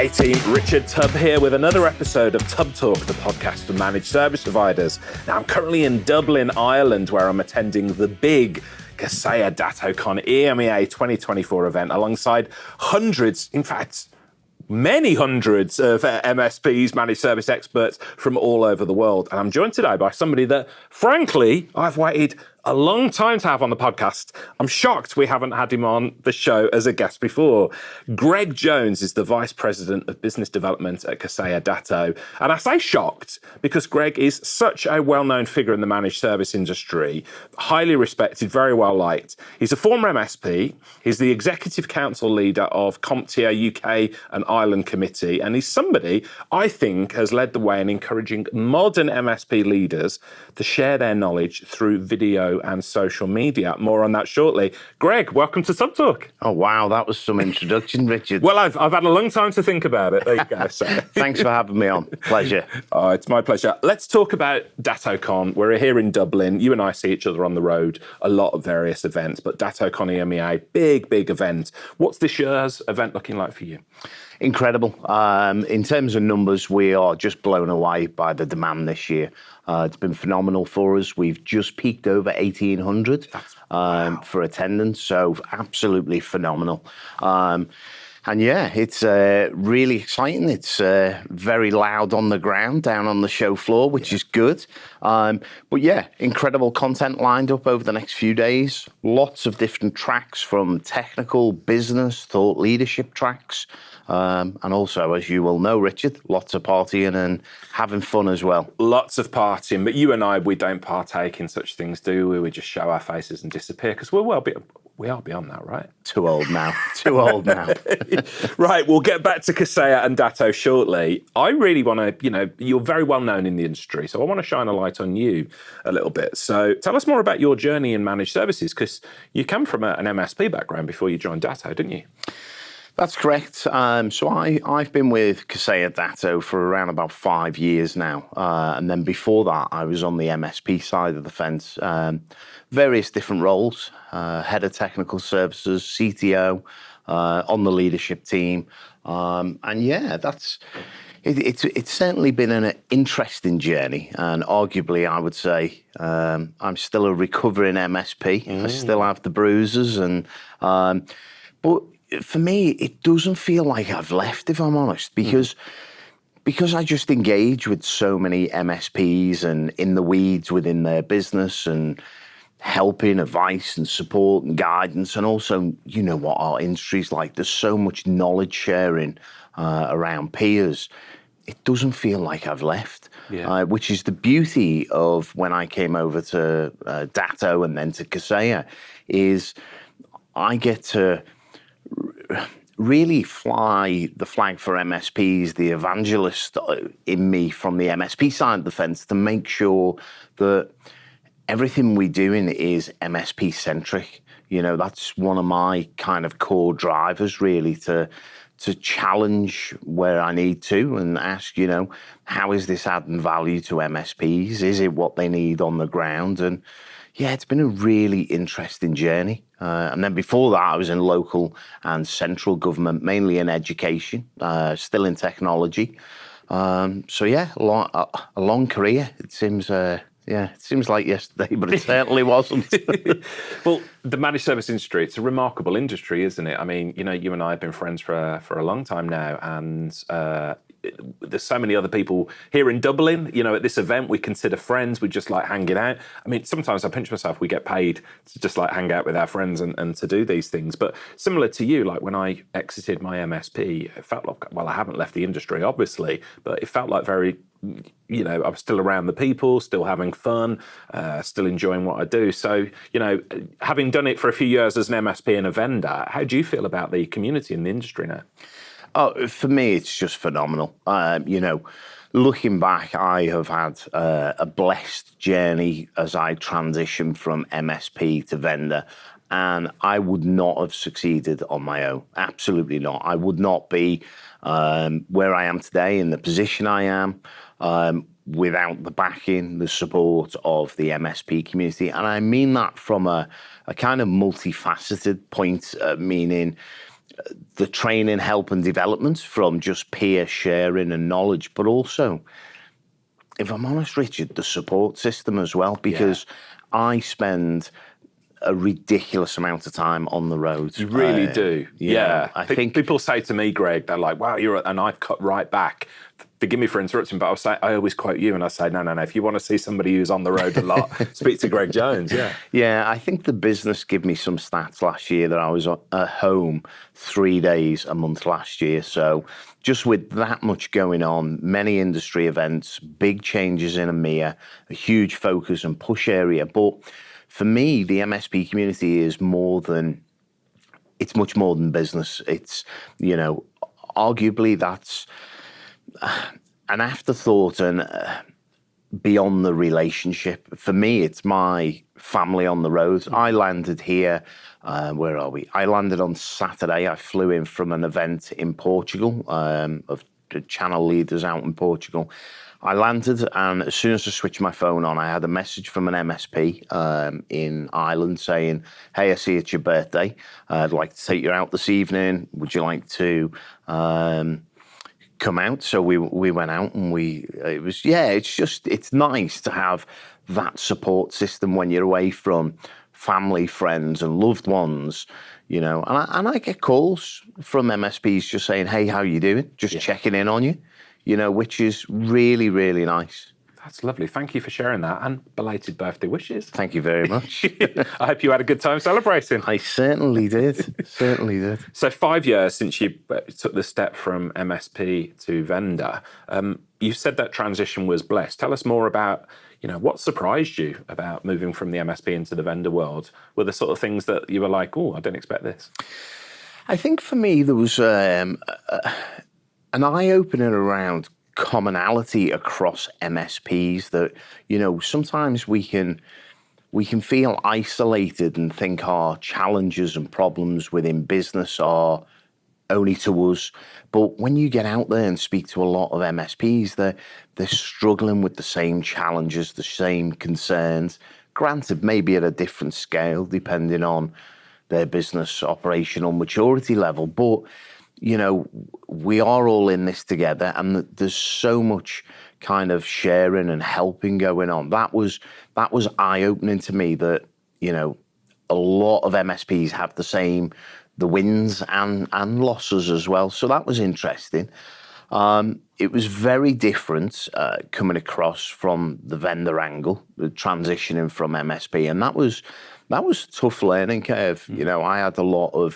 Hey team, Richard Tubb here with another episode of Tubb Talk, the podcast for managed service providers. Now, I'm currently in Dublin, Ireland, where I'm attending the big Kaseya DattoCon EMEA 2024 event alongside hundreds, in fact, many hundreds of MSPs, managed service experts from all over the world. And I'm joined today by somebody that, frankly, I've waited a long time to have on the podcast. I'm shocked we haven't had him on the show as a guest before. Greg Jones is the Vice President of Business Development at Kaseya Datto. And I say shocked because Greg is such a well-known figure in the managed service industry, highly respected, very well liked. He's a former MSP. He's the Executive Council Leader of CompTIA UK and Ireland Committee. And he's somebody I think has led the way in encouraging modern MSP leaders to share their knowledge through video and social media. More on that shortly. Greg, welcome to Tubb Talk. Oh, wow. That was some introduction, Richard. Well, I've had a long time to think about it. There you go. So. Thanks for having me on. Pleasure. Oh, it's my pleasure. Let's talk about DattoCon. We're here in Dublin. You and I see each other on the road, a lot of various events, but DattoCon EMEA, big event. What's this year's event looking like for you? Incredible. In terms of numbers, we are just blown away by the demand this year. It's been phenomenal for us. We've just peaked over 1,800 for attendance, so absolutely phenomenal. And yeah, it's really exciting. It's very loud on the ground, down on the show floor, which is good. But yeah, incredible content lined up over the next few days. Lots of different tracks from technical, business, thought leadership tracks. And also, as you will know, Richard, lots of partying and having fun as well. Lots of partying, but you and I, we don't partake in such things, do we? We just show our faces and disappear because we are beyond that, right? Too old now. Too old now. Right, we'll get back to Kaseya and Datto shortly. I really want to, you're very well known in the industry, so I want to shine a light on you a little bit. So tell us more about your journey in managed services, because you come from an MSP background before you joined Datto, didn't you? That's correct. So I've been with Kaseya Datto for around about 5 years now. And then before that, I was on the MSP side of the fence. Various different roles, head of technical services, CTO, on the leadership team. And yeah, it's certainly been an interesting journey. And arguably, I would say I'm still a recovering MSP. I still have the bruises. But for me, it doesn't feel like I've left, if I'm honest, because I just engage with so many MSPs and in the weeds within their business and helping, advice and support and guidance. And also, you know what our industry's like. There's so much knowledge sharing around peers. It doesn't feel like I've left, which is the beauty of when I came over to Datto and then to Kaseya, is I get to really fly the flag for MSPs, the evangelist in me from the MSP side of the fence, to make sure that everything we doing is MSP centric. That's one of my kind of core drivers, really, to challenge where I need to and ask, how is this adding value to MSPs? Is it what they need on the ground? And yeah, it's been a really interesting journey. And then before that, I was in local and central government, mainly in education, still in technology. So yeah, a long career. It seems like yesterday, but it certainly wasn't. Well, the managed service industry, it's a remarkable industry, isn't it? I mean, you and I have been friends for a long time now, and there's so many other people here in Dublin, at this event we consider friends, we just like hanging out. I mean, sometimes I pinch myself, we get paid to just like hang out with our friends and to do these things. But similar to you, like when I exited my MSP, it felt like, well, I haven't left the industry, obviously, but it felt like very, I was still around the people, still having fun, still enjoying what I do. So, having done it for a few years as an MSP and a vendor, how do you feel about the community in the industry now? Oh, for me, it's just phenomenal. Looking back, I have had a blessed journey as I transitioned from MSP to vendor, and I would not have succeeded on my own. Absolutely not. I would not be where I am today in the position I am without the backing, the support of the MSP community. And I mean that from a kind of multifaceted point, meaning the training, help and development from just peer sharing and knowledge, but also, if I'm honest, Richard, the support system as well, because I spend a ridiculous amount of time on the road. You really do. Yeah. I think people say to me, Greg, they're like, wow, and I've cut right back. Forgive me for interrupting, but I always quote you and I say, no. If you want to see somebody who's on the road a lot, speak to Greg Jones. Yeah. Yeah, I think the business gave me some stats last year that I was at home 3 days a month last year. So just with that much going on, many industry events, big changes in EMEA, a huge focus and push area. But for me, the MSP community is it's much more than business. It's, arguably that's an afterthought and beyond the relationship. For me, it's my family on the road. I landed here, where are we? I landed on Saturday. I flew in from an event in Portugal, of the channel leaders out in Portugal. I landed, and as soon as I switched my phone on, I had a message from an MSP in Ireland saying, hey, I see it's your birthday. I'd like to take you out this evening. Would you like to come out? So we went out, and it's nice to have that support system when you're away from family, friends and loved ones, and I get calls from MSPs just saying, hey, how you doing? Just checking in on you. Which is really, really nice. That's lovely. Thank you for sharing that, and belated birthday wishes. Thank you very much. I hope you had a good time celebrating. I certainly did. Certainly did. So 5 years since you took the step from MSP to vendor, you said that transition was blessed. Tell us more about, what surprised you about moving from the MSP into the vendor world? Were the sort of things that you were like, oh, I didn't expect this? I think for me, there was an eye-opener around commonality across MSPs that, sometimes we can feel isolated and think our challenges and problems within business are only to us. But when you get out there and speak to a lot of MSPs, they're struggling with the same challenges, the same concerns, granted, maybe at a different scale, depending on their business operational maturity level. But we are all in this together, and there's so much kind of sharing and helping going on. That was eye-opening to me that, a lot of MSPs have the wins and losses as well. So that was interesting. It was very different coming across from the vendor angle, transitioning from MSP, and that was a tough learning curve. I had a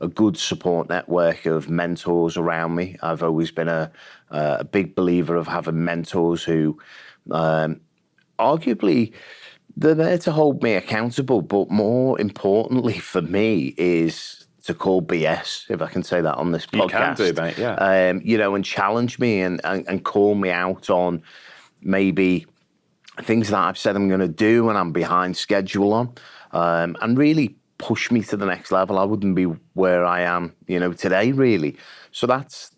good support network of mentors around me. I've always been a big believer of having mentors who, arguably, they're there to hold me accountable, but more importantly for me is to call BS, if I can say that on this podcast. You can do, mate, yeah. And challenge me and call me out on maybe things that I've said I'm going to do and I'm behind schedule on, and really push me to the next level. I wouldn't be where I am, today, really. So that's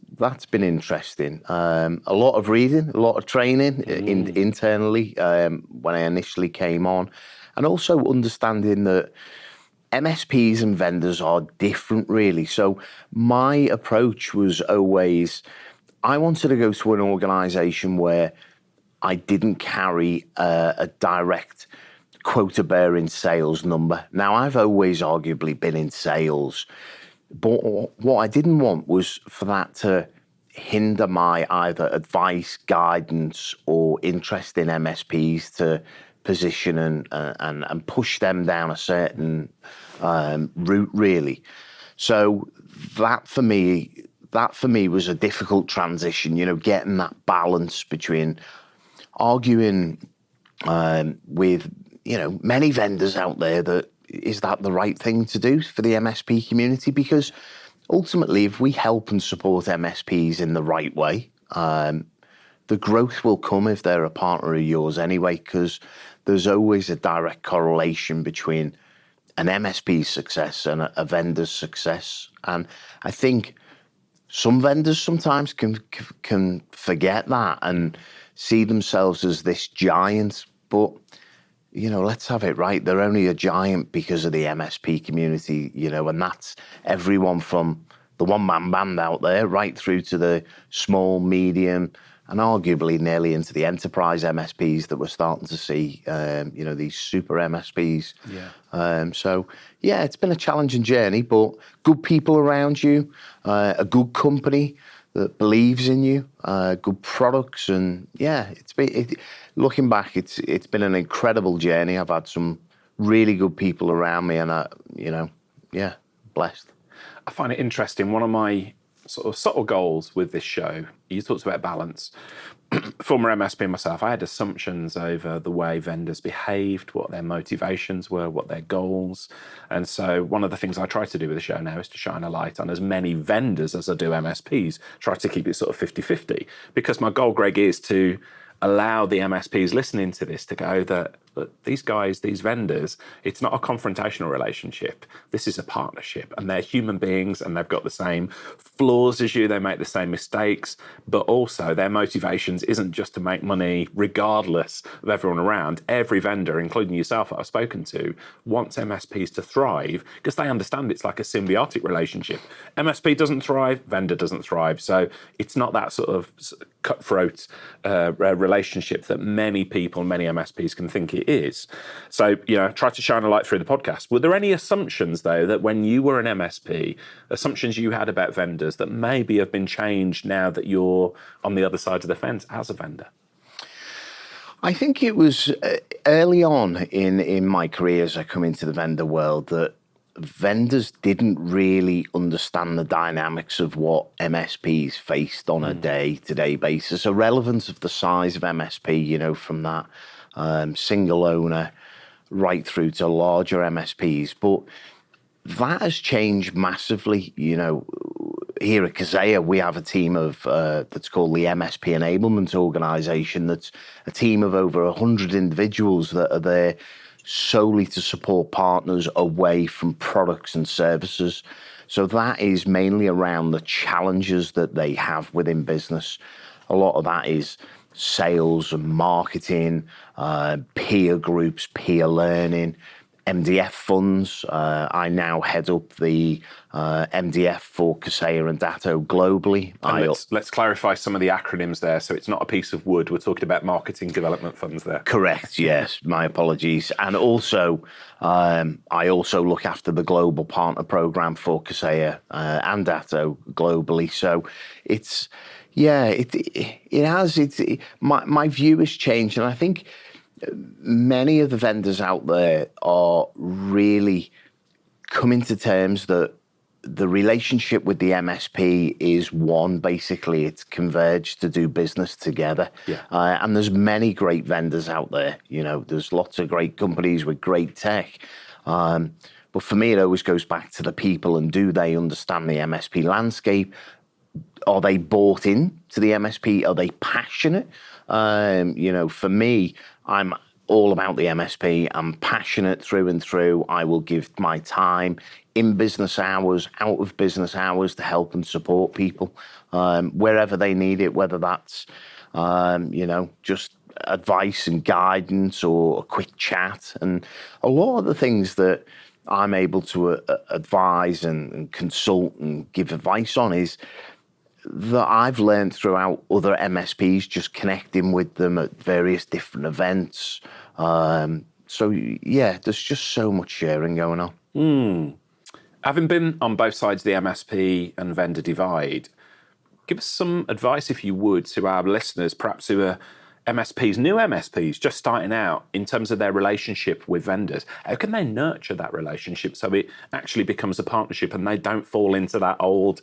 been interesting. A lot of reading, a lot of training internally when I initially came on, and also understanding that MSPs and vendors are different, really. So my approach was always, I wanted to go to an organization where I didn't carry a direct quota-bearing sales number. Now, I've always arguably been in sales, but what I didn't want was for that to hinder my either advice, guidance, or interest in MSPs to position and push them down a certain route, really. So that for me was a difficult transition, getting that balance between arguing with, many vendors out there that is that the right thing to do for the MSP community? Because ultimately, if we help and support MSPs in the right way, the growth will come if they're a partner of yours anyway, because there's always a direct correlation between an MSP's success and a vendor's success. And I think some vendors sometimes can forget that and see themselves as this giant, but let's have it right. They're only a giant because of the MSP community, and that's everyone from the one-man band out there, right through to the small, medium, and arguably nearly into the enterprise MSPs that we're starting to see, these super MSPs. So, it's been a challenging journey, but good people around you, a good company that believes in you, good products, and looking back, it's been an incredible journey. I've had some really good people around me, and blessed. I find it interesting. One of my sort of subtle goals with this show, you talked about balance. Former MSP myself, I had assumptions over the way vendors behaved, what their motivations were, what their goals. And so one of the things I try to do with the show now is to shine a light on as many vendors as I do MSPs, try to keep it sort of 50-50. Because my goal, Greg, is to allow the MSPs listening to this to go that these guys, these vendors, it's not a confrontational relationship. This is a partnership, and they're human beings, and they've got the same flaws as you. They make the same mistakes, but also their motivations isn't just to make money regardless of everyone around. Every vendor, including yourself that I've spoken to, wants MSPs to thrive because they understand it's like a symbiotic relationship. MSP doesn't thrive, vendor doesn't thrive. So it's not that sort of cutthroat relationship that many people, many MSPs can think it is. So, try to shine a light through the podcast. Were there any assumptions, though, that when you were an MSP, assumptions you had about vendors that maybe have been changed now that you're on the other side of the fence as a vendor? I think it was early on in my career as I come into the vendor world that vendors didn't really understand the dynamics of what MSPs faced on a day-to-day basis, a relevance of the size of MSP, from that single owner right through to larger MSPs. But that has changed massively. Here at Kaseya, we have a team of that's called the MSP Enablement Organization. That's a team of over 100 individuals that are there solely to support partners away from products and services. So that is mainly around the challenges that they have within business. A lot of that is sales and marketing, peer groups, peer learning, MDF funds. I now head up the MDF for Kaseya and Datto globally. Let's clarify some of the acronyms there. So it's not a piece of wood. We're talking about marketing development funds there. Correct. Yes. My apologies. And also, I also look after the global partner program for Kaseya and Datto globally. So it's, my view has changed. And I think many of the vendors out there are really coming to terms that the relationship with the MSP is one. Basically, it's converged to do business together. And there's many great vendors out there. There's lots of great companies with great tech. But for me, it always goes back to the people, and do they understand the MSP landscape? Are they bought in to the MSP? Are they passionate? For me, I'm all about the MSP. I'm passionate through and through. I will give my time in business hours, out of business hours, to help and support people wherever they need it, whether that's, just advice and guidance or a quick chat. And a lot of the things that I'm able to advise and consult and give advice on is that I've learned throughout other MSPs, just connecting with them at various different events. There's just so much sharing going on. Having been on both sides of the MSP and vendor divide, give us some advice, if you would, to our listeners, perhaps who are MSPs, new MSPs, just starting out, in terms of their relationship with vendors. How can they nurture that relationship so it actually becomes a partnership and they don't fall into that old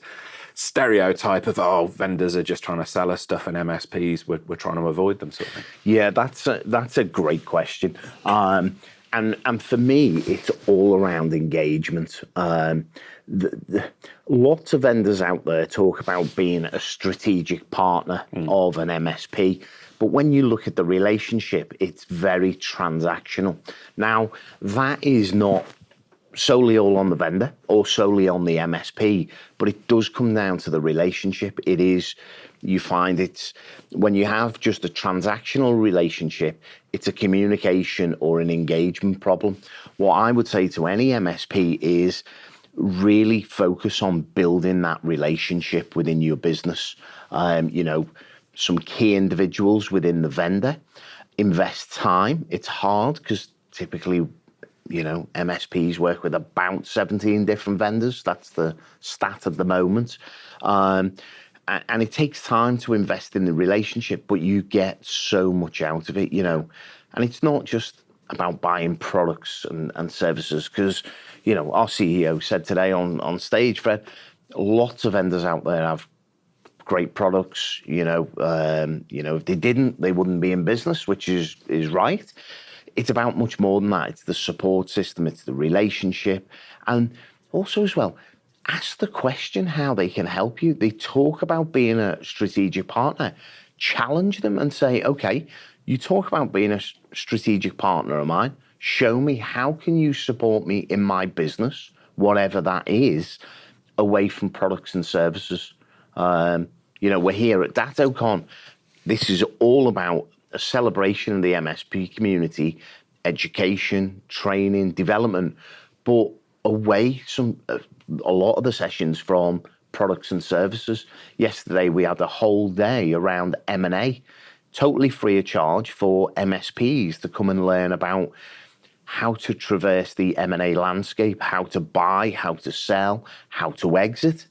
stereotype of, vendors are just trying to sell us stuff and MSPs, we're trying to avoid them, sort of thing? Yeah, that's a great question. And for me, it's all around engagement. Lots of vendors out there talk about being a strategic partner of an MSP. But when you look at the relationship, it's very transactional. Now, that is not solely all on the vendor or solely on the MSP, but it does come down to the relationship. It is, you find it's, when you have just a transactional relationship, it's a communication or an engagement problem. What I would say to any MSP is, really focus on building that relationship within your business. Some key individuals within the vendor, invest time. It's hard because typically, MSPs work with about 17 different vendors. That's the stat at the moment. And it takes time to invest in the relationship, but you get so much out of it, And it's not just about buying products and services, because, our CEO said today on stage, Fred, lots of vendors out there have great products. If they didn't, they wouldn't be in business, which is right. It's about much more than that. It's the support system, it's the relationship, and also as well, ask the question how they can help you. They talk about being a strategic partner. Challenge them and say, okay, you talk about being a strategic partner of mine. Show me, how can you support me in my business, whatever that is, away from products and services. We're here at DattoCon. This is all about a celebration of the MSP community, education, training, development, but away a lot of the sessions from products and services. Yesterday, we had a whole day around M&A, totally free of charge for MSPs to come and learn about how to traverse the M&A landscape, how to buy, how to sell, how to exit.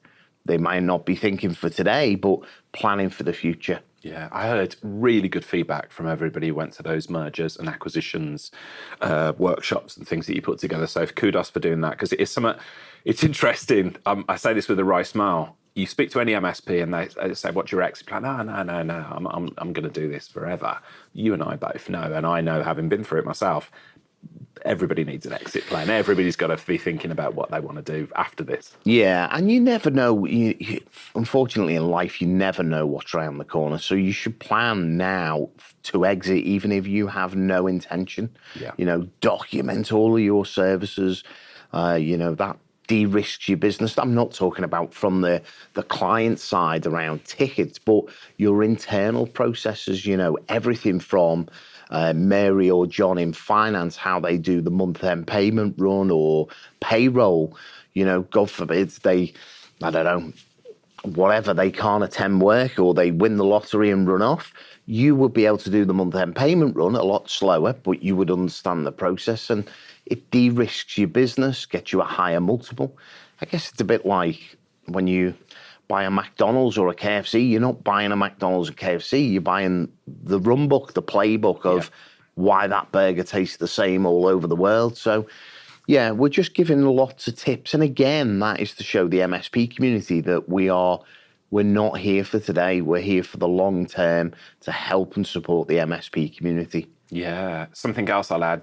They might not be thinking for today, but planning for the future. Yeah, I heard really good feedback from everybody who went to those mergers and acquisitions workshops and things that you put together. So kudos for doing that, because it is something. It's interesting. I say this with a wry smile. You speak to any MSP and they say, "What's your exit plan?" No. I'm going to do this forever. You and I both know, and I know, having been through it myself, everybody needs an exit plan. Everybody's got to be thinking about what they want to do after this. Yeah, and you never know. Unfortunately, in life, you never know what's around the corner. So you should plan now to exit, even if you have no intention. Yeah. Document all of your services. That de-risks your business. I'm not talking about from the client side around tickets, but your internal processes. Everything from Mary or John in finance, how they do the month-end payment run or payroll. God forbid they, I don't know, whatever, they can't attend work or they win the lottery and run off. You would be able to do the month-end payment run a lot slower, but you would understand the process, and it de-risks your business, gets you a higher multiple. I guess it's a bit like when you buy a McDonald's or a KFC. You're not buying a McDonald's or KFC. You're buying the run book, the playbook of why that burger tastes the same all over the world. So, yeah, we're just giving lots of tips. And again, that is to show the MSP community that we're not here for today. We're here for the long term to help and support the MSP community. Yeah. Something else I'll add,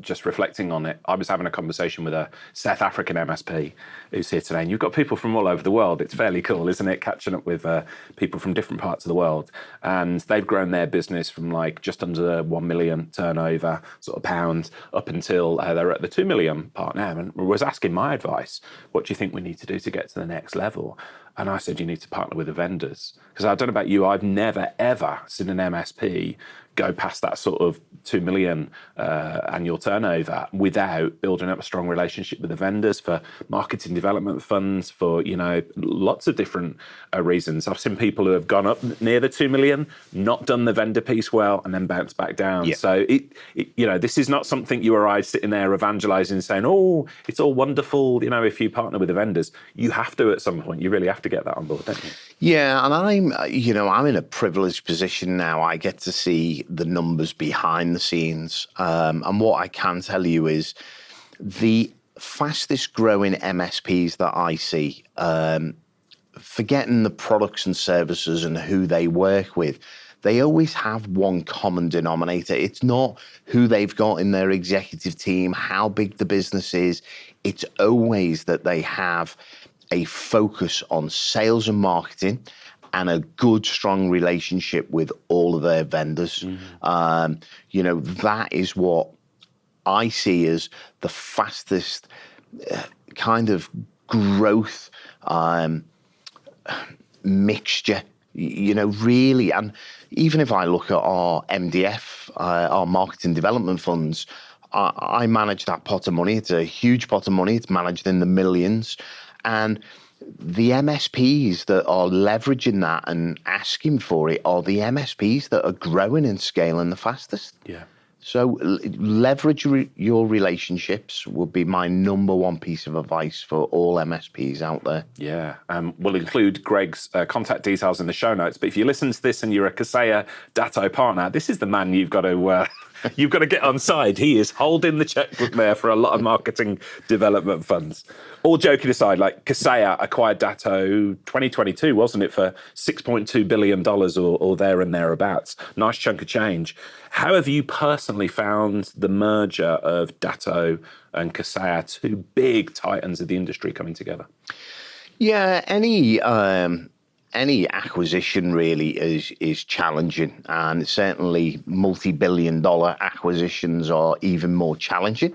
just reflecting on it, I was having a conversation with a South African MSP who's here today, and you've got people from all over the world. It's fairly cool, isn't it, catching up with people from different parts of the world. And they've grown their business from like just under 1 million turnover sort of pounds up until they're at the 2 million part now, and was asking my advice. What do you think we need to do to get to the next level? And I said, you need to partner with the vendors. Because I don't know about you, I've never, ever seen an MSP go past that sort of 2 million annual turnover without building up a strong relationship with the vendors for marketing development funds, for, lots of different reasons. I've seen people who have gone up near the 2 million, not done the vendor piece well, and then bounced back down. Yeah. So, this is not something you or I sitting there evangelizing, saying, oh, it's all wonderful, if you partner with the vendors. You have to at some point. You really have to get that on board, don't you? Yeah, and I'm in a privileged position now. I get to see the numbers behind the scenes. And what I can tell you is the fastest growing MSPs that I see, forgetting the products and services and who they work with, they always have one common denominator. It's not who they've got in their executive team, how big the business is. It's always that they have a focus on sales and marketing and a good, strong relationship with all of their vendors. That is what I see as the fastest kind of growth mixture, really. And even if I look at our MDF, our marketing development funds, I manage that pot of money. It's a huge pot of money. It's managed in the millions. And the MSPs that are leveraging that and asking for it are the MSPs that are growing and scaling the fastest. Yeah. So leverage your relationships would be my number one piece of advice for all MSPs out there. Yeah, we'll include Greg's contact details in the show notes. But if you listen to this and you're a Kaseya Datto partner, this is the man you've got to you've got to get on side. He is holding the checkbook there for a lot of marketing development funds. All joking aside, like Kaseya acquired Datto 2022, wasn't it, for $6.2 billion or there and thereabouts. Nice chunk of change. How have you personally found the merger of Datto and Kaseya, two big titans of the industry, coming together? Yeah, any acquisition really is challenging, and certainly multi-billion-dollar acquisitions are even more challenging.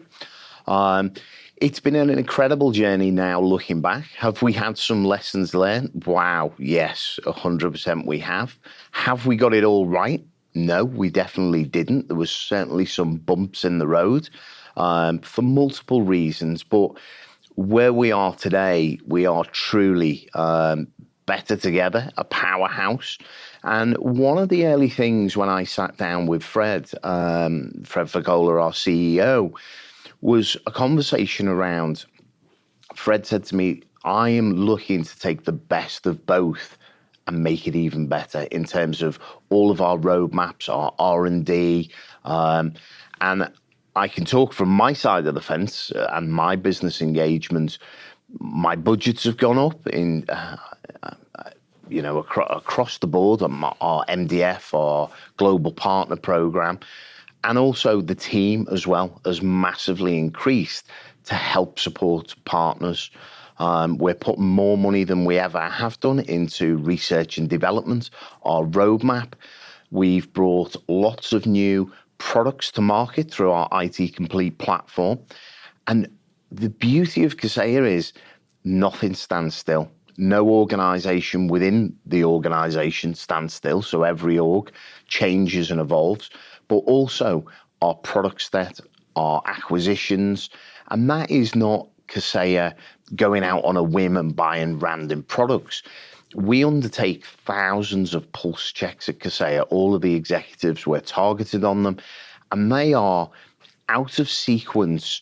It's been an incredible journey now looking back. Have we had some lessons learned? Wow, yes, 100% we have. Have we got it all right? No, we definitely didn't. There was certainly some bumps in the road for multiple reasons, but where we are today, we are truly better together, a powerhouse. And one of the early things when I sat down with Fred Fagola, our CEO, was a conversation around, Fred said to me, I am looking to take the best of both and make it even better in terms of all of our roadmaps, our R&D. And I can talk from my side of the fence and my business engagement. My budgets have gone up in, across the board on our MDF, our global partner program. And also the team as well has massively increased to help support partners. We're putting more money than we ever have done into research and development, our roadmap. We've brought lots of new products to market through our IT Complete platform. And the beauty of Kaseya is nothing stands still. No organization within the organization stands still. So every org changes and evolves. But also our product set, our acquisitions, and that is not Kaseya going out on a whim and buying random products. We undertake thousands of pulse checks at Kaseya. All of the executives, we're targeted on them, and they are out of sequence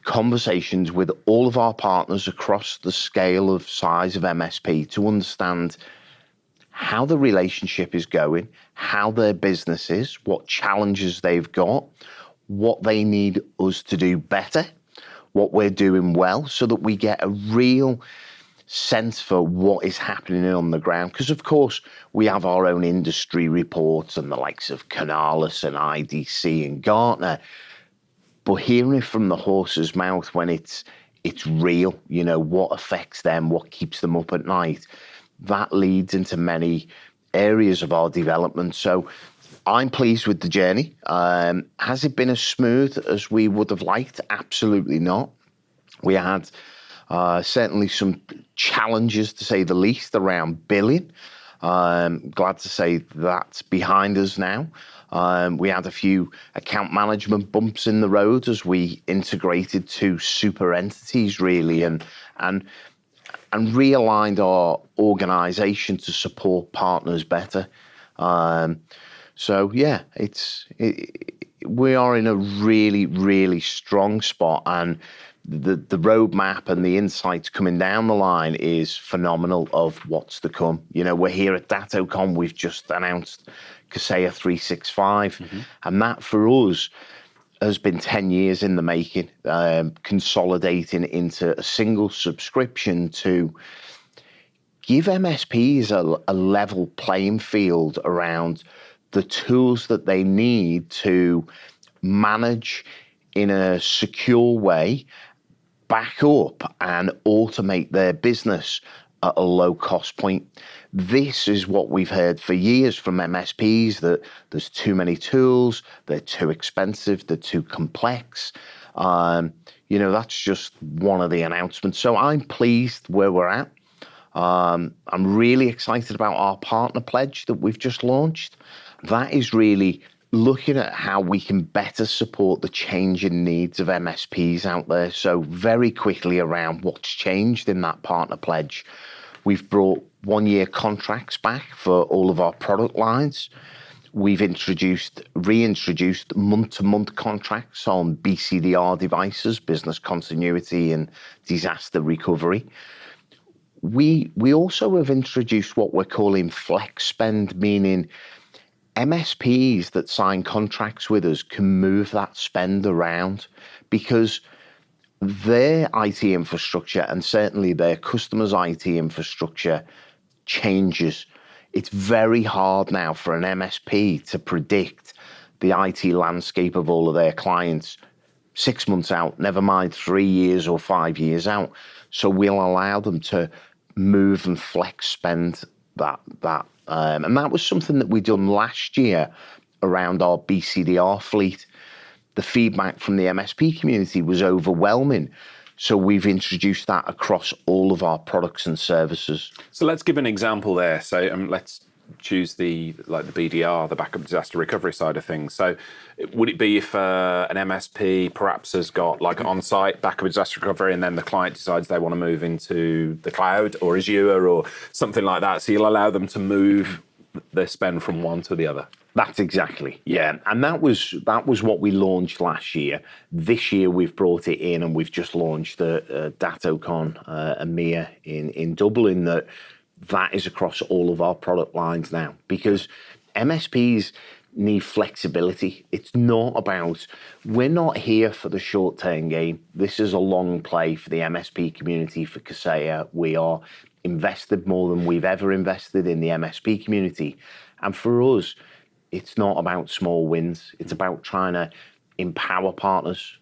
conversations with all of our partners across the scale of size of MSP to understand how the relationship is going, how their business is, what challenges they've got, what they need us to do better, what we're doing well, so that we get a real sense for what is happening on the ground. Because, of course, we have our own industry reports and the likes of Canalys and IDC and Gartner. But hearing it from the horse's mouth when it's real, what affects them, what keeps them up at night, that leads into many areas of our development. So I'm pleased with the journey. Has it been as smooth as we would have liked? Absolutely not. We had certainly some challenges, to say the least, around billing. Glad to say that's behind us now. We had a few account management bumps in the road as we integrated two super entities, really, and realigned our organization to support partners better. So yeah, we are in a really, really strong spot, and the roadmap and the insights coming down the line is phenomenal of what's to come. We're here at DattoCon. We've just announced Kaseya 365, and that for us has been 10 years in the making, consolidating into a single subscription to give MSPs a level playing field around the tools that they need to manage in a secure way, back up and automate their business at a low cost point. This is what we've heard for years from MSPs, that there's too many tools, they're too expensive, they're too complex. That's just one of the announcements. So I'm pleased where we're at. I'm really excited about our partner pledge that we've just launched. That is really looking at how we can better support the changing needs of MSPs out there. So very quickly around what's changed in that partner pledge. We've brought 1-year contracts back for all of our product lines. We've reintroduced month-to-month contracts on BCDR devices, business continuity and disaster recovery. We also have introduced what we're calling flex spend, meaning MSPs that sign contracts with us can move that spend around because their IT infrastructure and certainly their customers' IT infrastructure changes. It's very hard now for an MSP to predict the IT landscape of all of their clients 6 months out, never mind 3 years or 5 years out. So we'll allow them to move and flex spend that. And that was something that we done last year around our BCDR fleet. The feedback from the MSP community was overwhelming. So we've introduced that across all of our products and services. So let's give an example there. So let's choose the BDR, the backup disaster recovery side of things. So would it be if an MSP perhaps has got like on-site backup disaster recovery and then the client decides they want to move into the cloud or Azure or something like that? So you'll allow them to move their spend from one to the other. That's exactly, yeah. And that was what we launched last year. This year we've brought it in and we've just launched the DatoCon EMEA in Dublin. That is across all of our product lines now because MSPs need flexibility. It's not about, we're not here for the short-term game. This is a long play for the MSP community, for Kaseya. We are invested more than we've ever invested in the MSP community. And for us, it's not about small wins. It's about trying to empower partners.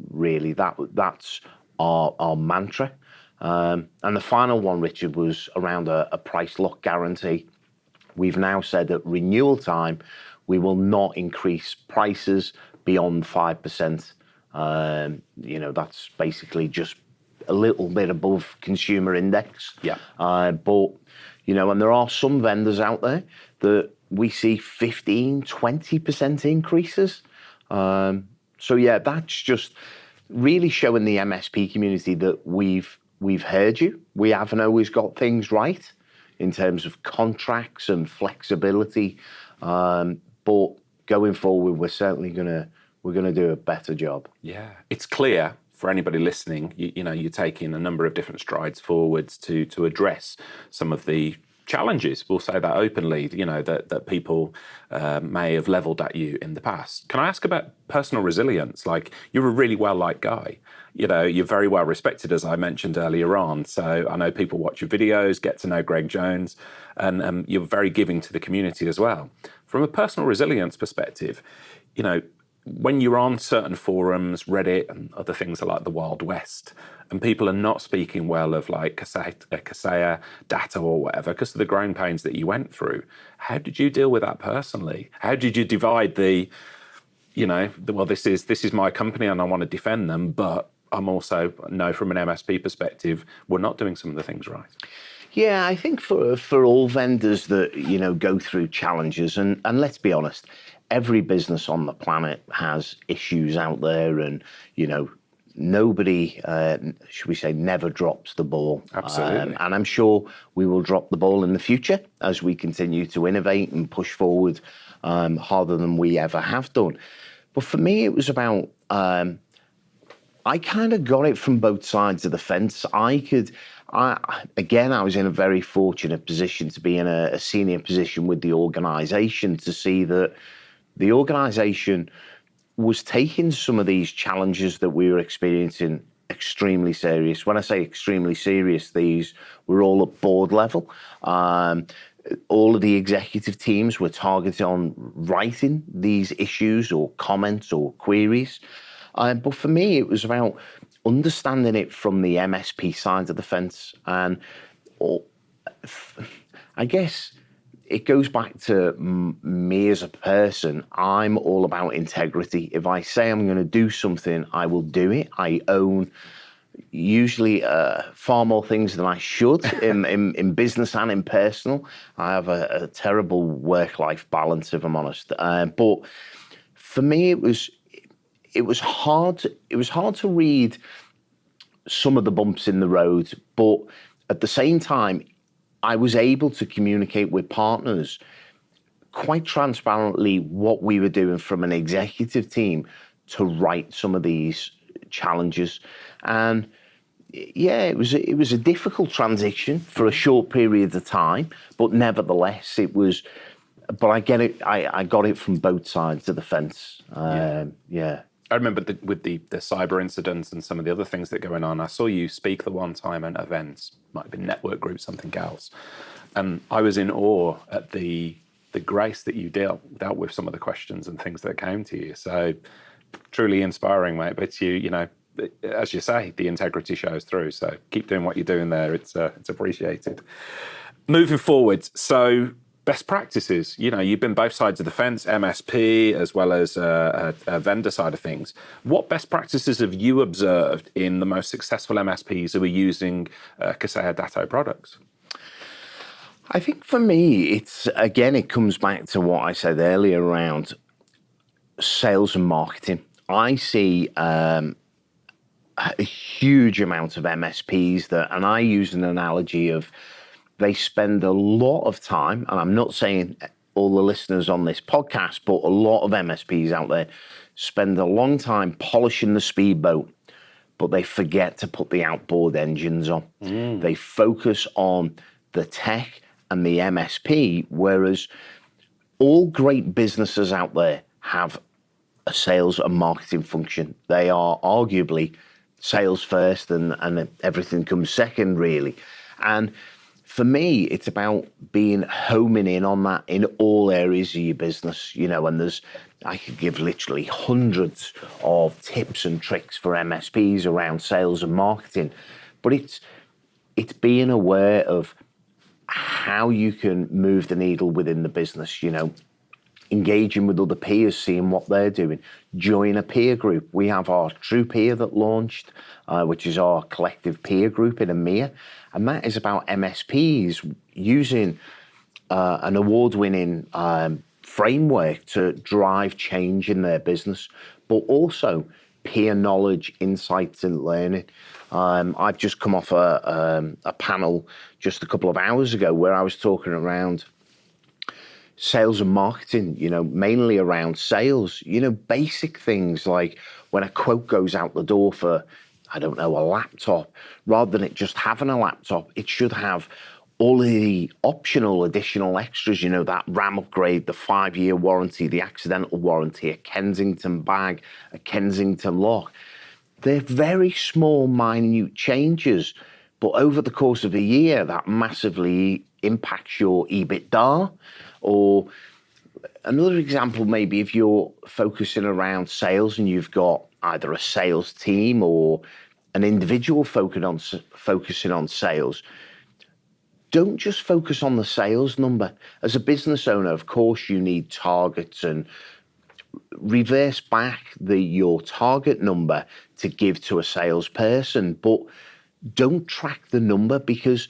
Really, that's our mantra. And the final one, Richard, was around a price lock guarantee. We've now said at renewal time, we will not increase prices beyond 5%. That's basically just a little bit above consumer index. Yeah. But, and there are some vendors out there that we see 15, 20% increases. So yeah, that's just really showing the MSP community that we've heard you. We haven't always got things right in terms of contracts and flexibility. But going forward, we're certainly gonna do a better job. Yeah, it's clear for anybody listening. You're taking a number of different strides forwards to address some of the challenges. We'll say that openly. That people may have leveled at you in the past. Can I ask about personal resilience? Like, you're a really well-liked guy. You're very well respected, as I mentioned earlier on. So I know people watch your videos, get to know Greg Jones, and you're very giving to the community as well. From a personal resilience perspective, when you're on certain forums, Reddit and other things are like the Wild West, and people are not speaking well of like Kaseya, Data or whatever, because of the growing pains that you went through, how did you deal with that personally? How did you divide well, this is my company and I want to defend them, but I'm also know from an MSP perspective, we're not doing some of the things right. Yeah, I think for all vendors that, go through challenges, and let's be honest, every business on the planet has issues out there, and, nobody, should we say, never drops the ball. Absolutely. And I'm sure we will drop the ball in the future as we continue to innovate and push forward harder than we ever have done. But for me, it was about, I kind of got it from both sides of the fence. I was in a very fortunate position to be in a senior position with the organization, to see that the organization was taking some of these challenges that we were experiencing extremely serious. When I say extremely serious, these were all at board level. All of the executive teams were targeted on writing these issues or comments or queries. But for me, it was about understanding it from the MSP side of the fence. And I guess it goes back to me as a person. I'm all about integrity. If I say I'm going to do something, I will do it. I own usually far more things than I should in business and in personal. I have a terrible work-life balance, if I'm honest. But for me, it was hard. It was hard to read some of the bumps in the road, but at the same time, I was able to communicate with partners quite transparently what we were doing from an executive team to right some of these challenges. And yeah, it was a difficult transition for a short period of time, but nevertheless, it was. But I get it. I got it from both sides of the fence. Yeah. I remember with the cyber incidents and some of the other things that are going on. I saw you speak the one time at events, might have been network group, something else, and I was in awe at the grace that you dealt with some of the questions and things that came to you. So truly inspiring, mate. But you know, as you say, the integrity shows through. So keep doing what you're doing there. It's appreciated. Moving forward, so best practices. You know, you've been both sides of the fence, MSP as well as a vendor side of things. What best practices have you observed in the most successful MSPs who are using Kaseya Datto products? I think for me, it comes back to what I said earlier around sales and marketing. I see a huge amount of MSPs and I use an analogy of they spend a lot of time, and I'm not saying all the listeners on this podcast, but a lot of MSPs out there spend a long time polishing the speedboat, but they forget to put the outboard engines on. They focus on the tech and the MSP, whereas all great businesses out there have a sales and marketing function. They are arguably sales first and everything comes second, really. And for me, it's about homing in on that in all areas of your business, you know, and I could give literally hundreds of tips and tricks for MSPs around sales and marketing, but it's being aware of how you can move the needle within the business, you know, engaging with other peers, seeing what they're doing, join a peer group. We have our True Peer that launched, which is our collective peer group in EMEA, and that is about MSPs using an award-winning framework to drive change in their business, but also peer knowledge, insights, and learning. I've just come off a panel just a couple of hours ago where I was talking around sales and marketing, you know, mainly around sales, you know, basic things like when a quote goes out the door for, I don't know, a laptop, rather than it just having a laptop, it should have all of the optional additional extras, you know, that RAM upgrade, the 5-year warranty, the accidental warranty, a Kensington bag, a Kensington lock. They're very small, minute changes, but over the course of a year, that massively impacts your EBITDA. Or another example, maybe if you're focusing around sales and you've got either a sales team or an individual focusing on sales, don't just focus on the sales number. As a business owner, of course, you need targets and reverse back your target number to give to a salesperson, but don't track the number, because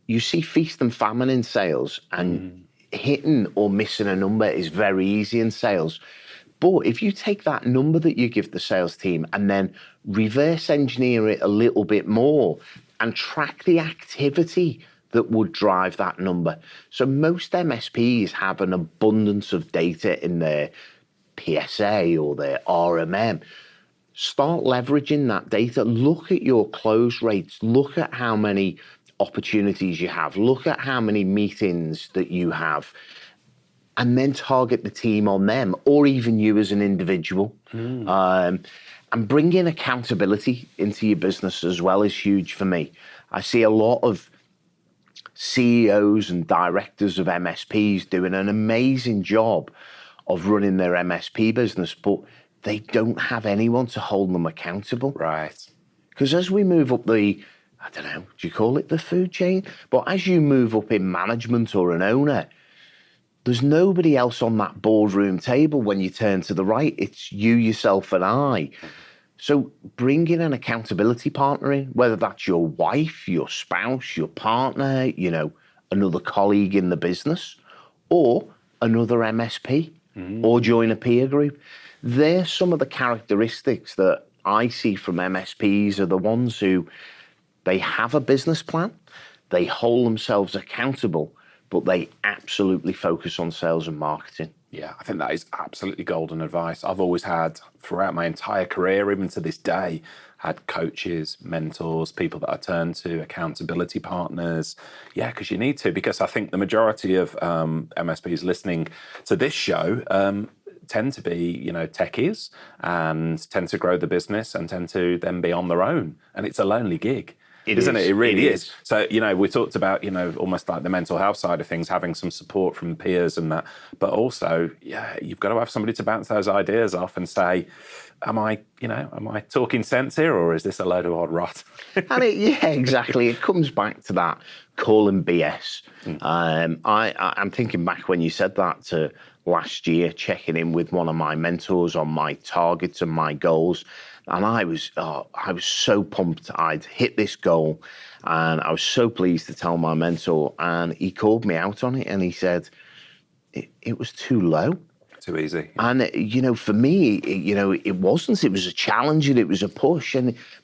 you see feast and famine in sales, and hitting or missing a number is very easy in sales. But if you take that number that you give the sales team and then reverse engineer it a little bit more and track the activity that would drive that number. So most MSPs have an abundance of data in their PSA or their RMM. Start leveraging that data. Look at your close rates. Look at how many opportunities you have. Look at how many meetings that you have, and then target the team on them, or even you as an individual. And bring in accountability into your business as well is huge for me. I see a lot of CEOs and directors of MSPs doing an amazing job of running their MSP business, but they don't have anyone to hold them accountable. Right. Because as we move up I don't know, do you call it the food chain? But as you move up in management or an owner, there's nobody else on that boardroom table when you turn to the right. It's you, yourself, and I. So bringing an accountability partner in, whether that's your wife, your spouse, your partner, another colleague in the business, or another MSP, or join a peer group. They're some of the characteristics that I see from MSPs are the ones who they have a business plan, they hold themselves accountable, but they absolutely focus on sales and marketing. Yeah, I think that is absolutely golden advice. I've always had, throughout my entire career, even to this day, had coaches, mentors, people that I turn to, accountability partners. Yeah, because you need to, because I think the majority of MSPs listening to this show tend to be, techies and tend to grow the business and tend to then be on their own. And it's a lonely gig. Isn't it? It really is. So, we talked about, almost like the mental health side of things, having some support from peers and that. But also, you've got to have somebody to bounce those ideas off and say, am I talking sense here, or is this a load of odd rot? And exactly. It comes back to that calling BS. I'm thinking back when you said that to last year, checking in with one of my mentors on my targets and my goals. And I was so pumped. I'd hit this goal, and I was so pleased to tell my mentor. And he called me out on it, and he said it was too low, too easy. And for me, it wasn't. It was a challenge and it was a push.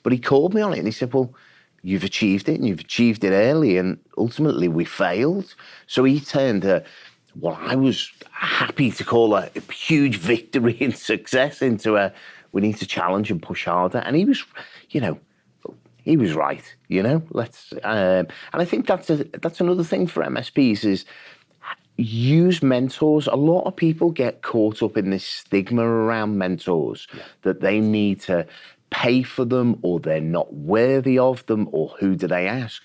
But he called me on it, and he said, "Well, you've achieved it, and you've achieved it early, and ultimately we failed." So he turned what I was happy to call a huge victory and success into we need to challenge and push harder. And he was, he was right. Let's. And I think that's another thing for MSPs is use mentors. A lot of people get caught up in this stigma around mentors that they need to pay for them, or they're not worthy of them, or who do they ask?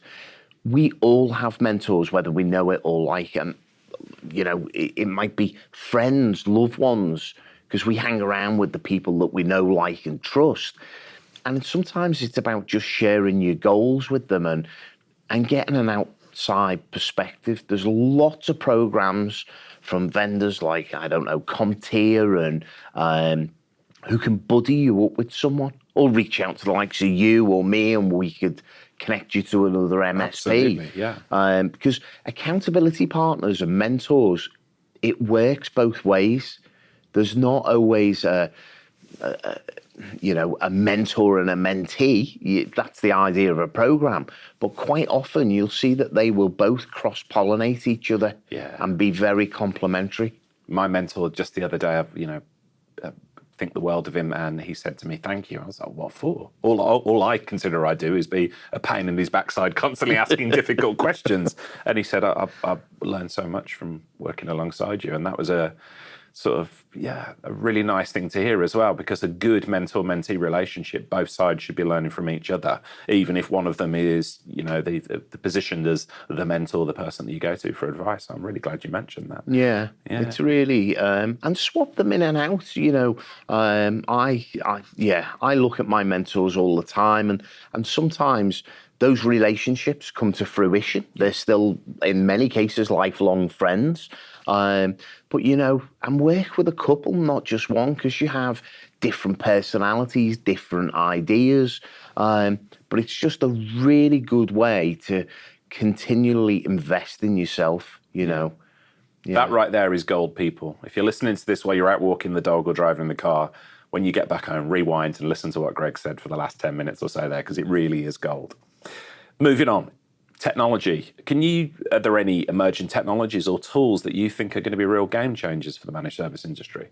We all have mentors, whether we know it or like them. It might be friends, loved ones, because we hang around with the people that we know, like, and trust. And sometimes it's about just sharing your goals with them and getting an outside perspective. There's lots of programs from vendors like, I don't know, CompTIA and who can buddy you up with someone, or reach out to the likes of you or me, and we could connect you to another MSP. Absolutely, yeah. Because accountability partners and mentors, it works both ways. There's not always a mentor and a mentee. That's the idea of a program. But quite often you'll see that they will both cross-pollinate each other and be very complementary. My mentor just the other day, think the world of him, and he said to me, "Thank you." I was like, "What for?" All I consider I do is be a pain in his backside, constantly asking difficult questions. And he said, I've learned so much from working alongside you. And that was a sort of, a really nice thing to hear as well, because a good mentor-mentee relationship, both sides should be learning from each other, even if one of them is, the positioned as the mentor, the person that you go to for advice. I'm really glad you mentioned that. Yeah. It's really, and swap them in and out, I look at my mentors all the time, and sometimes those relationships come to fruition. They're still, in many cases, lifelong friends. But, and work with a couple, not just one, because you have different personalities, different ideas. But it's just a really good way to continually invest in yourself, Yeah. That right there is gold, people. If you're listening to this while you're out walking the dog or driving the car, when you get back home, rewind and listen to what Greg said for the last 10 minutes or so there, because it really is gold. Moving on. Technology. Are there any emerging technologies or tools that you think are going to be real game changers for the managed service industry?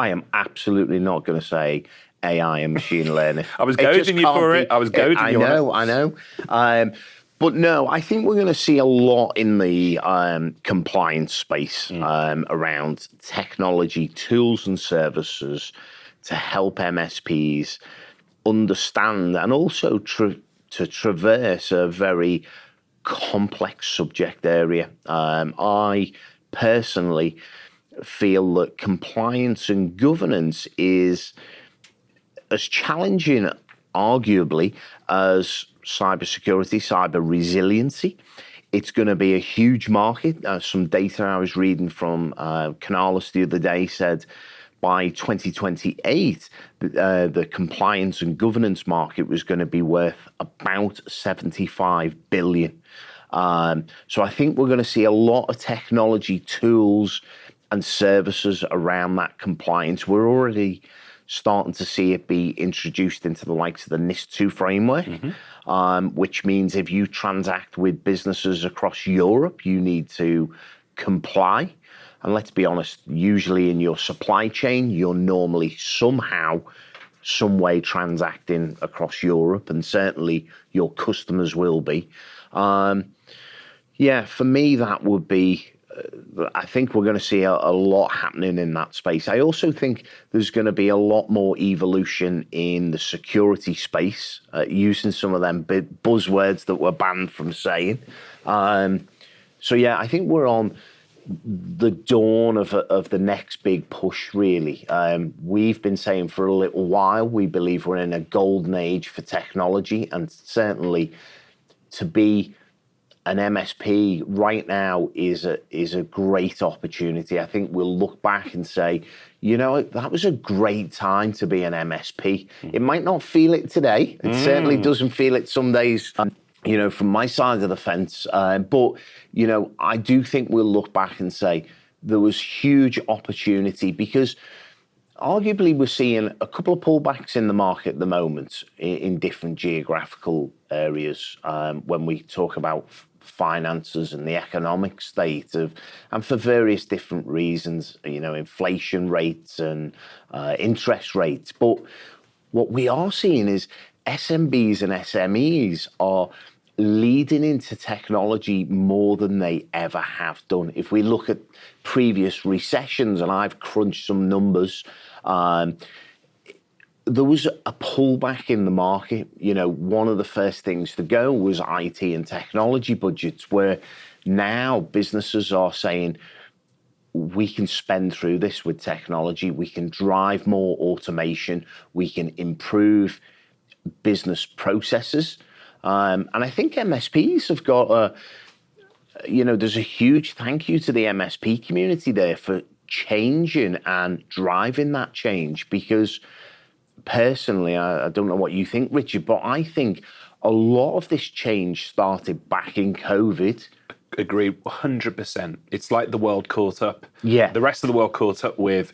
I am absolutely not going to say AI and machine learning. I was goading you for it. I know. But no, I think we're going to see a lot in the compliance space around technology, tools and services to help MSPs understand and also to traverse a very complex subject area. I personally feel that compliance and governance is as challenging, arguably, as cybersecurity, cyber resiliency. It's going to be a huge market. Some data I was reading from Canalys the other day said by 2028, the compliance and governance market was going to be worth about 75 billion. So I think we're going to see a lot of technology tools and services around that compliance. We're already starting to see it be introduced into the likes of the NIS2 framework, which means if you transact with businesses across Europe, you need to comply. And let's be honest, usually in your supply chain, you're normally somehow, some way transacting across Europe, and certainly your customers will be. Yeah, for me, that would be, I think we're going to see a lot happening in that space. I also think there's going to be a lot more evolution in the security space, using some of them big buzzwords that we're banned from saying. So yeah, I think we're on the dawn of the next big push, really. We've been saying for a little while, we believe we're in a golden age for technology, and certainly to be an MSP right now is a great opportunity. I think we'll look back and say, you know, that was a great time to be an MSP. It might not feel it today. It certainly doesn't feel it some days, you know, from my side of the fence. But, you know, I do think we'll look back and say there was huge opportunity, because arguably we're seeing a couple of pullbacks in the market at the moment in different geographical areas, when we talk about finances and the economic state of, and for various different reasons, you know, inflation rates and interest rates. But what we are seeing is SMBs and SMEs are leading into technology more than they ever have done. If we look at previous recessions, and I've crunched some numbers, there was a pullback in the market. You know, one of the first things to go was IT and technology budgets, where now businesses are saying, we can spend through this with technology, we can drive more automation, we can improve business processes. And I think MSPs have got you know, there's a huge thank you to the MSP community there for changing and driving that change, because personally, I don't know what you think, Richard, but I think a lot of this change started back in COVID. Agree 100%. It's like the world caught up. Yeah. The rest of the world caught up with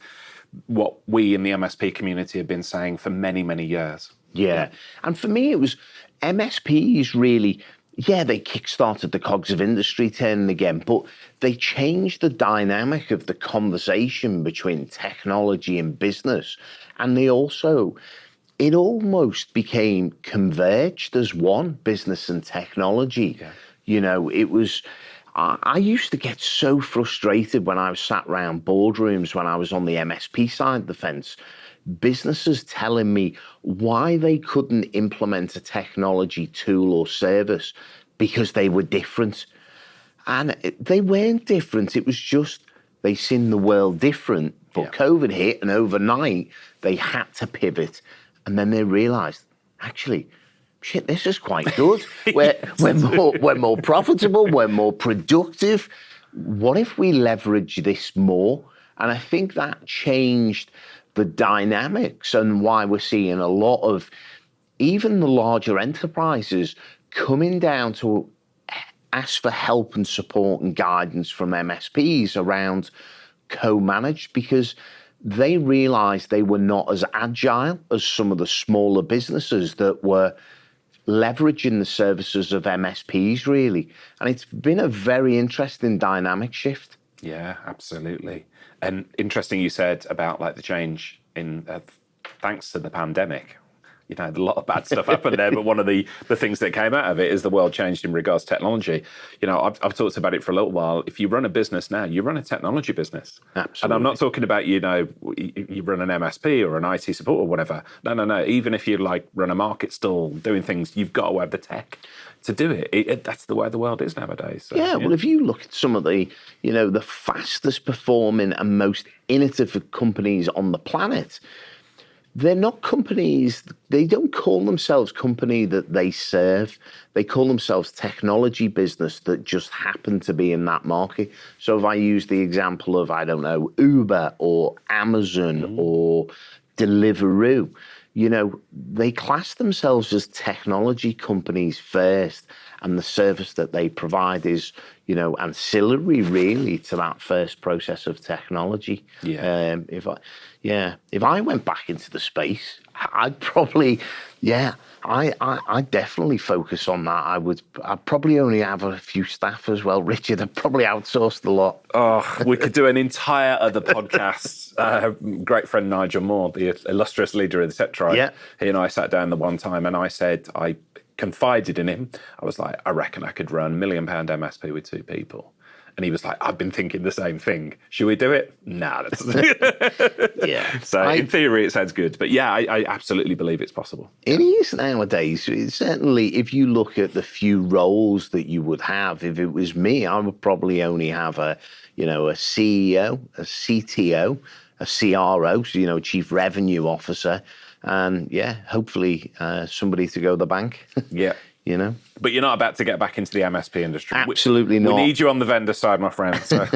what we in the MSP community have been saying for many, many years. Yeah. And for me, it was MSPs really, yeah, they kickstarted the cogs of industry turning again, but they changed the dynamic of the conversation between technology and business. And they also, it almost became converged as one, business and technology. Yeah. You know, it was, I used to get so frustrated when I was sat around boardrooms when I was on the MSP side of the fence, businesses telling me why they couldn't implement a technology tool or service because they were different. And they weren't different. It was just they seen the world different. But COVID hit, and overnight they had to pivot. And then they realized, actually, shit, this is quite good. We're more profitable, we're more productive. What if we leverage this more? And I think that changed the dynamics, and why we're seeing a lot of even the larger enterprises coming down to ask for help and support and guidance from MSPs around co-managed, because they realized they were not as agile as some of the smaller businesses that were leveraging the services of MSPs, really. And it's been a very interesting dynamic shift. Yeah, absolutely. And interesting you said about like the change in thanks to the pandemic. You know, a lot of bad stuff happened there, but one of the things that came out of it is the world changed in regards to technology. You know, I've talked about it for a little while. If you run a business now, you run a technology business. Absolutely. And I'm not talking about, you know, you run an MSP or an IT support or whatever. No. Even if you like run a market stall doing things, you've got to have the tech to do it. That's the way the world is nowadays. So, yeah, well, if you look at some of the, you know, the fastest performing and most innovative companies on the planet, they're not companies, they don't call themselves company that they serve. They call themselves technology business that just happen to be in that market. So if I use the example of, I don't know, Uber or Amazon or Deliveroo, they class themselves as technology companies first, and the service that they provide is, ancillary really to that first process of technology. Yeah. If I went back into the space, I'd probably, I definitely focus on that. I'd probably only have a few staff as well, Richard. I'd probably outsource a lot. Oh, we could do an entire other podcast. Great friend Nigel Moore, the illustrious leader of the tech tribe. Yeah. He and I sat down the one time, and I confided in him. I was like, I reckon I could run £1 million MSP with 2 people. And he was like, I've been thinking the same thing. Should we do it? Nah. Yeah. So in theory, it sounds good. But yeah, I absolutely believe it's possible. It is nowadays. Certainly, if you look at the few roles that you would have, if it was me, I would probably only have a CEO, a CTO, a CRO, so, Chief Revenue Officer, and hopefully somebody to go to the bank. Yeah. But you're not about to get back into the MSP industry. Absolutely not. We need you on the vendor side, my friend. So.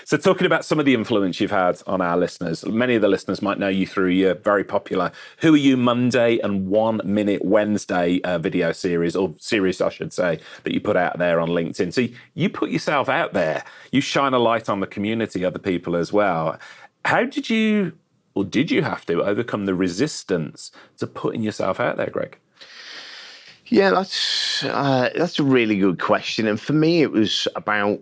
So talking about some of the influence you've had on our listeners, many of the listeners might know you through your very popular Who Are You Monday and 1 Minute Wednesday video series, or series, I should say, that you put out there on LinkedIn. So you put yourself out there. You shine a light on the community, other people as well. How did you, or did you have to, overcome the resistance to putting yourself out there, Greg? Yeah, that's a really good question. And for me, it was about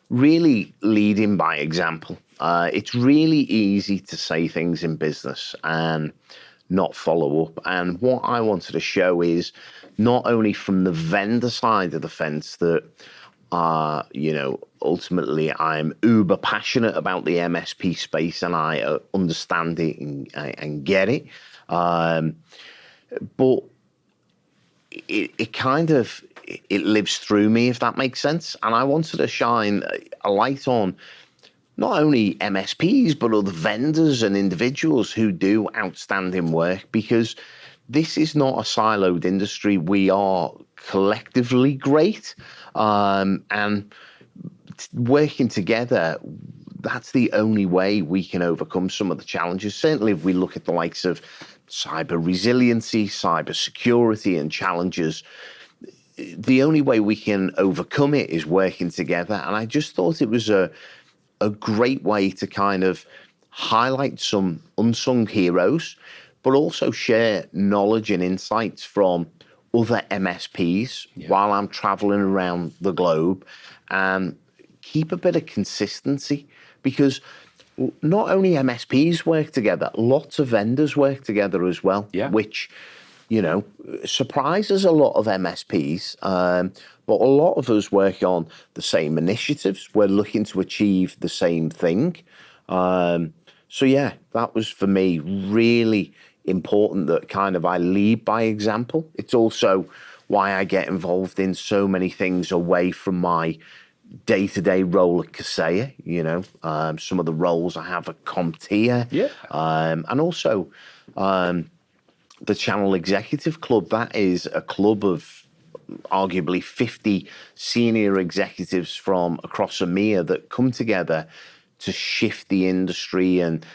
really leading by example. It's really easy to say things in business and not follow up. And what I wanted to show is not only from the vendor side of the fence that, ultimately I'm uber passionate about the MSP space and I understand it and get it. But it kind of, it lives through me, if that makes sense. And I wanted to shine a light on not only MSPs, but other vendors and individuals who do outstanding work, because this is not a siloed industry. We are collectively great, and working together, that's the only way we can overcome some of the challenges. Certainly, if we look at the likes of cyber resiliency, cyber security, and challenges, the only way we can overcome it is working together. And I just thought it was a great way to kind of highlight some unsung heroes, but also share knowledge and insights from other MSPs while I'm traveling around the globe, and keep a bit of consistency, because not only MSPs work together, lots of vendors work together as well, which, surprises a lot of MSPs. But a lot of us work on the same initiatives. We're looking to achieve the same thing. So yeah, that was for me really important, that kind of I lead by example. It's also why I get involved in so many things away from my day-to-day role at Kaseya, some of the roles I have at CompTIA, and also the Channel Executive Club. That is a club of arguably 50 senior executives from across EMEA that come together to shift the industry and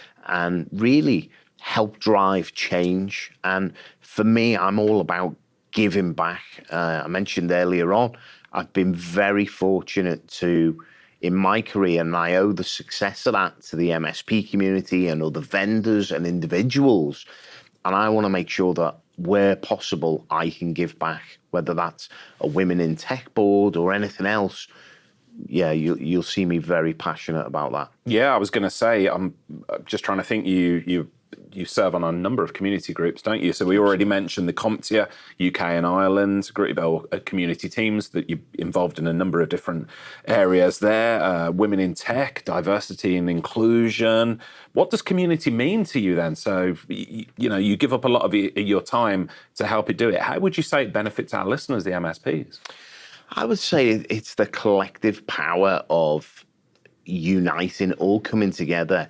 really help drive change. And for me, I'm all about giving back. I mentioned earlier on, I've been very fortunate in my career, and I owe the success of that to the MSP community and other vendors and individuals. And I want to make sure that where possible, I can give back, whether that's a Women in Tech board or anything else. Yeah, you'll see me very passionate about that. Yeah, I was going to say, I'm just trying to think, you serve on a number of community groups, don't you? So we already mentioned the CompTIA, UK and Ireland group, or community teams that you're involved in a number of different areas there. Women in Tech, diversity and inclusion. What does community mean to you then? So, you give up a lot of your time to help it do it. How would you say it benefits our listeners, the MSPs? I would say it's the collective power of uniting, all coming together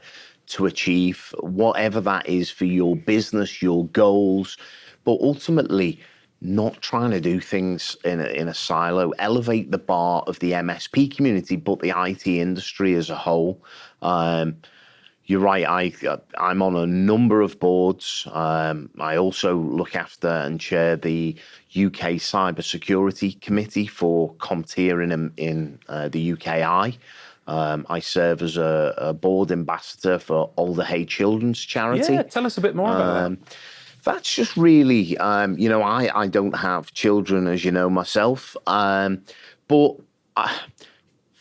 to achieve, whatever that is for your business, your goals, but ultimately not trying to do things in a silo, elevate the bar of the MSP community, but the IT industry as a whole. You're right, I'm on a number of boards. I also look after and chair the UK Cybersecurity Committee for CompTIA in the UKI. I serve as a board ambassador for Alder Hey Children's Charity. Yeah, tell us a bit more about that. That's just really, I don't have children, as you know, myself. But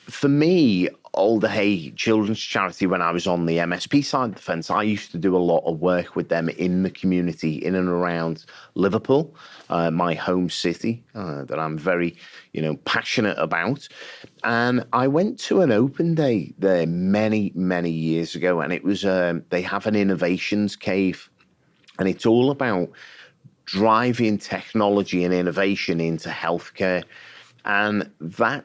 for me, Alder Hey Children's Charity, when I was on the MSP side of the fence, I used to do a lot of work with them in the community, in and around Liverpool, my home city, that I'm very, passionate about. And I went to an open day there many, many years ago, and it was, they have an innovations cave, and it's all about driving technology and innovation into healthcare. And that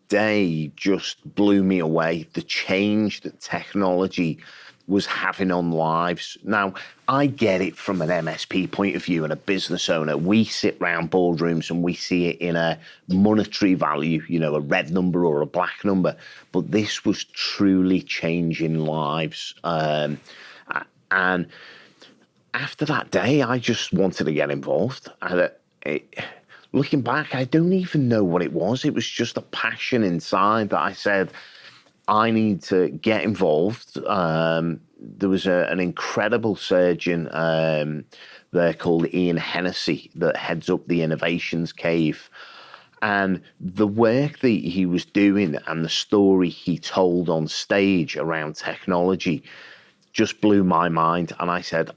day just blew me away, the change that technology was having on lives. Now, I get it from an MSP point of view and a business owner. We sit around boardrooms and we see it in a monetary value, a red number or a black number. But this was truly changing lives. And after that day, I just wanted to get involved. Looking back, I don't even know what it was. It was just a passion inside that I said, I need to get involved. There was an incredible surgeon there called Ian Hennessy that heads up the Innovations Cave. And the work that he was doing and the story he told on stage around technology just blew my mind. And I said,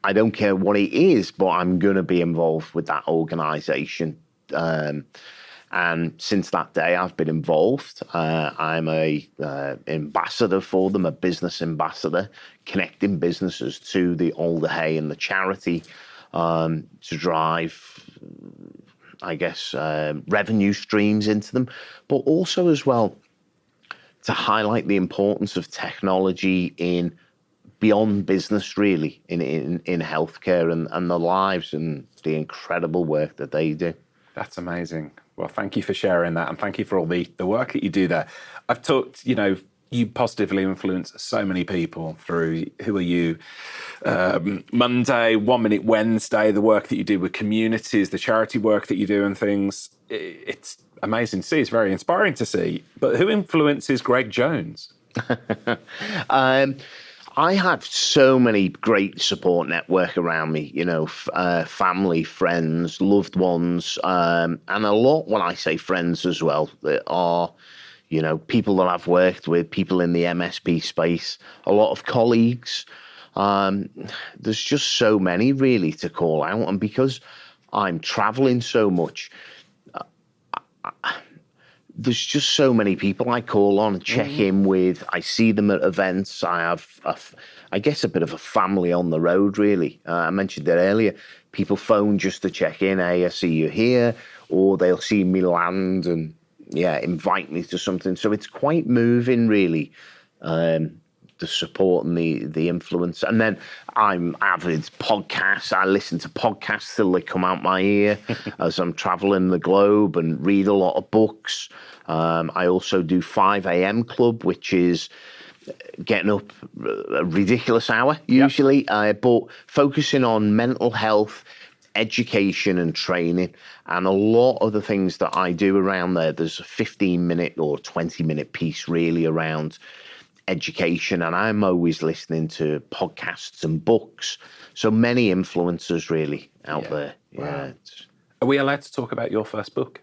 I don't care what it is, but I'm going to be involved with that organization. And since that day, I've been involved. I'm a ambassador for them, a business ambassador, connecting businesses to the Alder Hey and the charity to drive, I guess, revenue streams into them, but also as well to highlight the importance of technology in beyond business, really, in healthcare and the lives and the incredible work that they do. That's amazing. Well, thank you for sharing that, and thank you for all the work that you do there. I've talked, you positively influence so many people through Who Are You? Monday, 1 Minute Wednesday, the work that you do with communities, the charity work that you do and things. It's amazing to see. It's very inspiring to see. But who influences Greg Jones? I have so many great support network around me, family, friends, loved ones, and a lot, when I say friends as well, that are, people that I've worked with, people in the MSP space, a lot of colleagues. There's just so many really to call out. And because I'm traveling so much, there's just so many people I call on and check in with. I see them at events. I have, I guess, a bit of a family on the road, really. I mentioned that earlier. People phone just to check in. Hey, I see you here. Or they'll see me land and, invite me to something. So it's quite moving, really, the support and the influence. And then I'm avid podcasts. I listen to podcasts till they come out my ear as I'm traveling the globe and read a lot of books. I also do 5 a.m. Club, which is getting up a ridiculous hour usually, but focusing on mental health, education and training. And a lot of the things that I do around there's a 15-minute or 20-minute piece really around education, and I'm always listening to podcasts and books. So many influencers really out there. Wow. Yeah. Are we allowed to talk about your first book?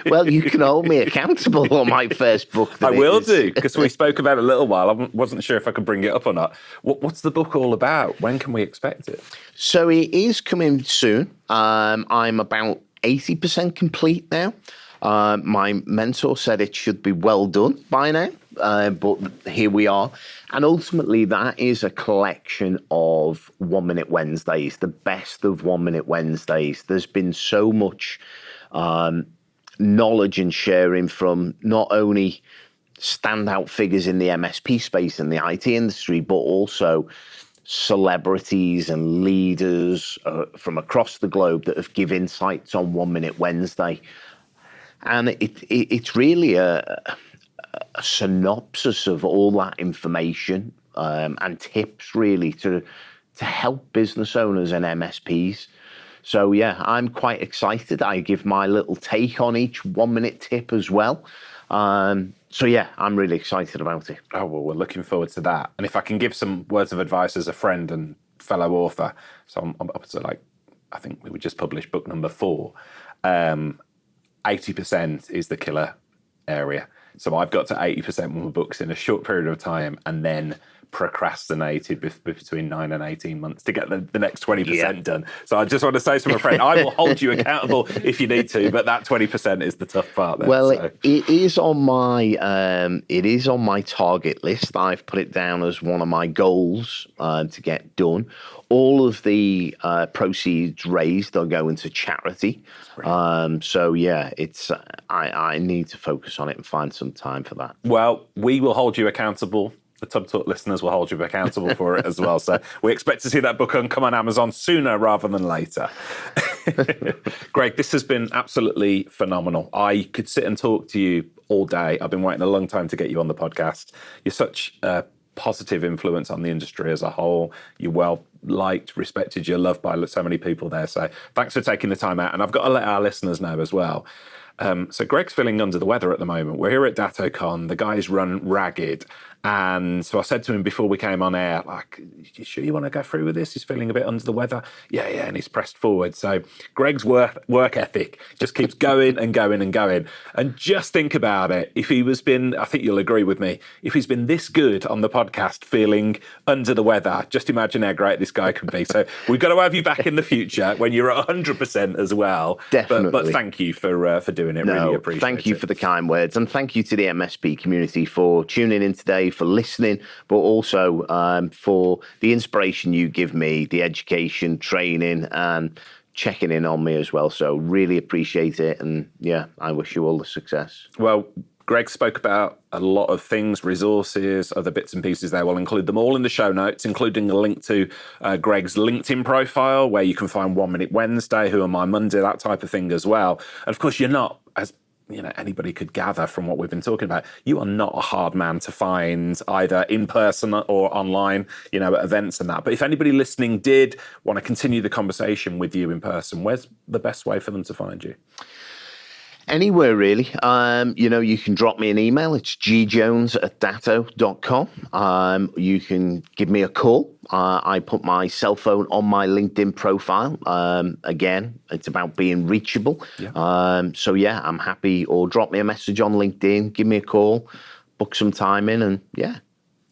Well, you can hold me accountable on my first book. I will do, because we spoke about it a little while. I wasn't sure if I could bring it up or not. What's the book all about? When can we expect it? So it is coming soon. I'm about 80% complete now. My mentor said it should be well done by now, but here we are. And ultimately, that is a collection of 1 Minute Wednesdays, the best of 1 Minute Wednesdays. There's been so much knowledge and sharing from not only standout figures in the MSP space and the IT industry, but also celebrities and leaders from across the globe that have given insights on 1 Minute Wednesday. And it's really a synopsis of all that information and tips really to help business owners and MSPs. So yeah, I'm quite excited. I give my little take on each 1 minute tip as well. So yeah, I'm really excited about it. Oh, well, we're looking forward to that. And if I can give some words of advice as a friend and fellow author, so I'm up to I think we just published book number 4. 80% is the killer area. So I've got to 80% with my books in a short period of time, and then procrastinated between 9 and 18 months to get the next 20% done. So I just want to say to my friend, I will hold you accountable if you need to, but that 20% is the tough part there. Well, so. it is on my target list. I've put it down as one of my goals to get done. All of the proceeds raised are going to charity. So yeah, it's I need to focus on it and find some time for that. Well, we will hold you accountable. The Tub Talk listeners will hold you accountable for it as well. So we expect to see that book come on Amazon sooner rather than later. Greg, this has been absolutely phenomenal. I could sit and talk to you all day. I've been waiting a long time to get you on the podcast. You're such a positive influence on the industry as a whole. You're well liked, respected, you're loved by so many people there. So thanks for taking the time out. And I've got to let our listeners know as well. So Greg's feeling under the weather at the moment. We're here at DattoCon. The guys run ragged. And so I said to him before we came on air, like, you sure you want to go through with this? He's feeling a bit under the weather. Yeah. And he's pressed forward. So Greg's work ethic just keeps going and going and going. And just think about it. If he was I think you'll agree with me, if he's been this good on the podcast feeling under the weather, just imagine how great this guy can be. So we've got to have you back in the future when you're at 100% as well. Definitely. But thank you for doing it. Really appreciate it. Thank you for the kind words. And thank you to the MSP community for tuning in today, for listening, but also for the inspiration you give me, the education, training, and checking in on me as well. So really appreciate it. And yeah, I wish you all the success. Well, Greg spoke about a lot of things, resources, other bits and pieces there. We'll include them all in the show notes, including a link to Greg's LinkedIn profile, where you can find 1 Minute Wednesday, Who Am I Monday, that type of thing as well. And of course, you're not, as anybody could gather from what we've been talking about, you are not a hard man to find either in person or online, at events and that. But if anybody listening did want to continue the conversation with you in person, where's the best way for them to find you? Anywhere, really. You can drop me an email. It's gjones@datto.com. You can give me a call. I put my cell phone on my LinkedIn profile. Again, it's about being reachable. Yeah. So yeah, I'm happy. Or drop me a message on LinkedIn. Give me a call. Book some time in, and yeah.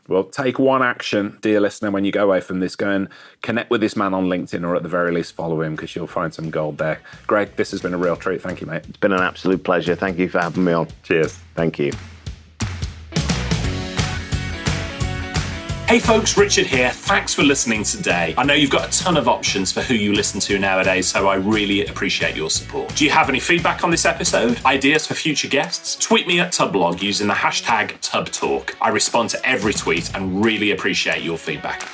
Well, take one action, dear listener, when you go away from this. Go and connect with this man on LinkedIn, or at the very least follow him, because you'll find some gold there. Greg, this has been a real treat. Thank you, mate. It's been an absolute pleasure. Thank you for having me on. Cheers. Thank you. Hey folks, Richard here. Thanks for listening today. I know you've got a ton of options for who you listen to nowadays, so I really appreciate your support. Do you have any feedback on this episode? Ideas for future guests? Tweet me at Tublog using the hashtag TubTalk. I respond to every tweet and really appreciate your feedback.